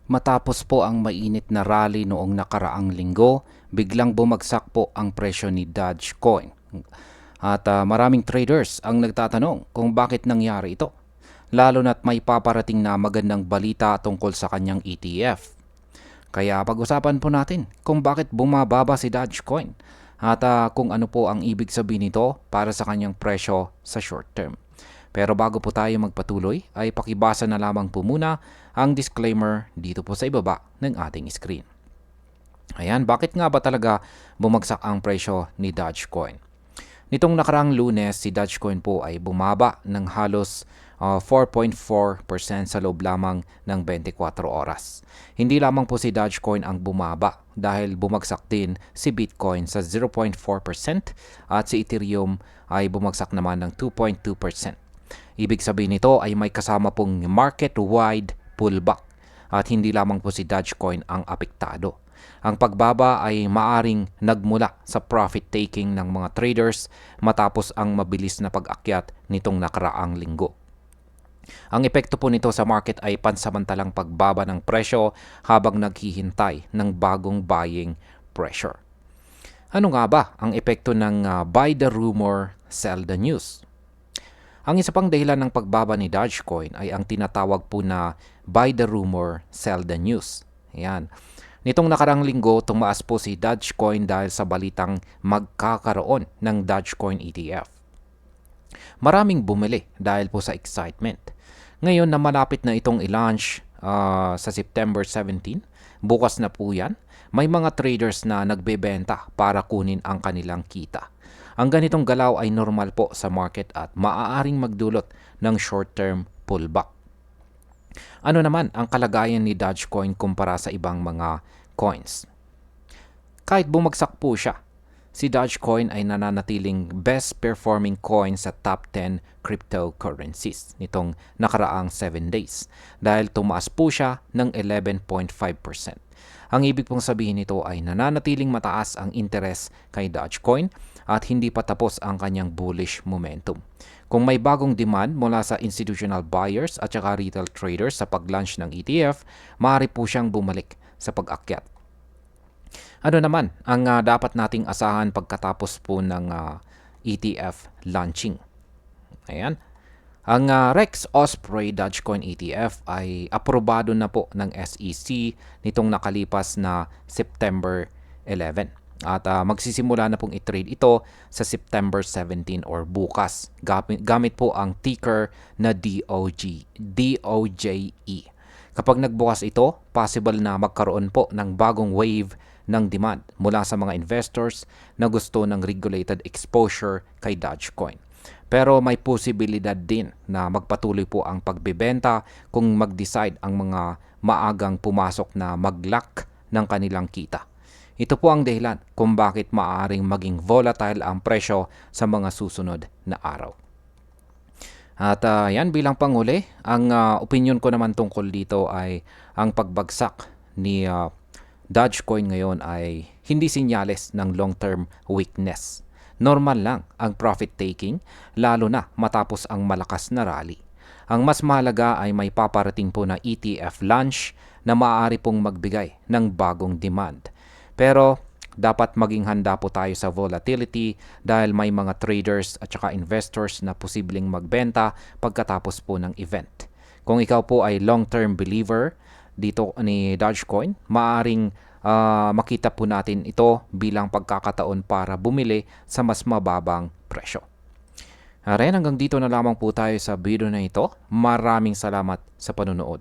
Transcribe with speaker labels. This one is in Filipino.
Speaker 1: Matapos po ang mainit na rally noong nakaraang linggo, biglang bumagsak po ang presyo ni Dogecoin. At maraming traders ang nagtatanong kung bakit nangyari ito. Lalo na't may paparating na magandang balita tungkol sa kanyang ETF. Kaya pag-usapan po natin kung bakit bumababa si Dogecoin at kung ano po ang ibig sabihin nito para sa kanyang presyo sa short term. Pero bago po tayo magpatuloy ay pakibasa na lamang po muna ang disclaimer dito po sa ibaba ng ating screen. Ayan, bakit nga ba talaga bumagsak ang presyo ni Dogecoin? Nitong nakarang Lunes, si Dogecoin po ay bumaba ng halos 4.4% sa loob lamang ng 24 oras. Hindi lamang po si Dogecoin ang bumaba dahil bumagsak din si Bitcoin sa 0.4% at si Ethereum ay bumagsak naman ng 2.2%. Ibig sabihin nito ay may kasama pong market-wide pullback at hindi lamang po si Dogecoin ang apektado. Ang pagbaba ay maaring nagmula sa profit-taking ng mga traders matapos ang mabilis na pag-akyat nitong nakaraang linggo. Ang epekto po nito sa market ay pansamantalang pagbaba ng presyo habang naghihintay ng bagong buying pressure. Ano nga ba ang epekto ng buy the rumor, sell the news? Ang isa pang dahilan ng pagbaba ni Dogecoin ay ang tinatawag po na buy the rumor, sell the news. Ayan. Nitong nakarang linggo, tumaas po si Dogecoin dahil sa balitang magkakaroon ng Dogecoin ETF. Maraming bumili dahil po sa excitement. Ngayon na malapit na itong i-launch sa September 17, bukas na po yan, may mga traders na nagbebenta para kunin ang kanilang kita. Ang ganitong galaw ay normal po sa market at maaaring magdulot ng short-term pullback. Ano naman ang kalagayan ni Dogecoin kumpara sa ibang mga coins? Kahit bumagsak po siya, si Dogecoin ay nananatiling best performing coin sa top 10 cryptocurrencies nitong nakaraang 7 days dahil tumaas po siya ng 11.5%. Ang ibig pong sabihin nito ay nananatiling mataas ang interest kay Dogecoin at hindi pa tapos ang kanyang bullish momentum. Kung may bagong demand mula sa institutional buyers at saka retail traders sa pag-launch ng ETF, maaari po siyang bumalik sa pag-akyat. Ano naman ang dapat nating asahan pagkatapos po ng ETF launching? Ayan. Ang Rex Osprey Dogecoin ETF ay aprobado na po ng SEC nitong nakalipas na September 11. At magsisimula na pong i-trade ito sa September 17 or bukas. Gamit po ang ticker na DOJE. Kapag nagbukas ito, possible na magkaroon po ng bagong wave ng demand mula sa mga investors na gusto ng regulated exposure kay Dogecoin. Pero may posibilidad din na magpatuloy po ang pagbebenta kung mag-decide ang mga maagang pumasok na mag-lock ng kanilang kita. Ito po ang dahilan kung bakit maaaring maging volatile ang presyo sa mga susunod na araw. At yan bilang panghuli, ang opinion ko naman tungkol dito ay ang pagbagsak ni Dogecoin ngayon ay hindi sinyales ng long-term weakness. Normal lang ang profit taking, lalo na matapos ang malakas na rally. Ang mas mahalaga ay may paparating po na ETF launch na maaari pong magbigay ng bagong demand. Pero dapat maging handa po tayo sa volatility dahil may mga traders at saka investors na posibleng magbenta pagkatapos po ng event. Kung ikaw po ay long-term believer dito ni Dogecoin, maaring makita po natin ito bilang pagkakataon para bumili sa mas mababang presyo. Hanggang dito na lamang po tayo sa video na ito. Maraming salamat sa panonood.